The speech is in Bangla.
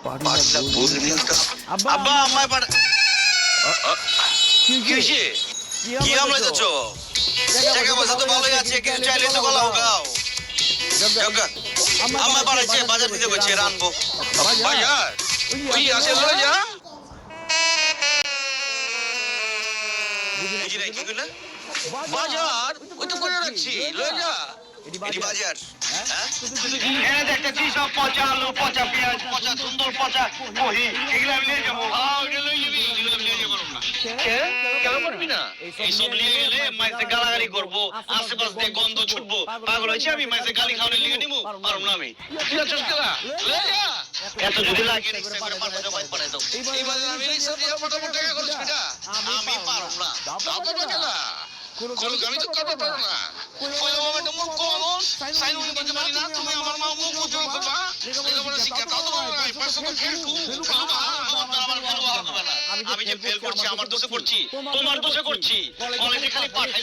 পাটলা বুঝলি তো আব্বা আমায় পাঠ কি হইছে কি আমলা যাচ্ছ টাকা পয়সা তো ভালোই আছে কিছু চাইলে তো গলাও গাও জগা আমায় বাড়াইছে বাজার দিতে কইছে রানবো বাজার ওই আছে লয়ে যা বুঝি নাই কি কইলা বাজার ওই তো করে রাখছি লয়ে যা এটি বাজার হ্যাঁ এনে দেখতেছি সব পচা আলু পচা পেঁয়াজ পচা সুন্দর পচা কহি এগুলা আমি নিয়ে যাবো ওটা লই যাবি এগুলা আমি নিয়ে যাবো না কেন করবি না এই সব নিয়ে গেলে মাইসে গালাগালি করবো আশেপাশে দিয়ে গন্ধ ছুটবো পাগল হয়েছে আমি মাইসে গালি খাওয়ানোর লিগে নিবো পারব না আমি ঠিক আছে কেলা লয়ে যা এত যদি লাগে রিক্সা করে পাঠাই দাও এই বাজারে আমি রিক্সা দিয়ে মোটামুটি টাকা খরচ করি আমি পারব না দাও তো টাকা কোন গাড়ি তো করতে পারো না কই বাবা তো মুখ কোন সাইন উনি দিতে পারি না তুমি আমার মা মুখ উজ্জ্বল করবা লেখাপড়া শিক্ষা দাও তো ভাই পাঁচশো তো ফেল আমার ভালো হবে না আমি যে ফেল করছি আমার দোষে করছি তোমার দোষে করছি কলেজে খালি পাঠাই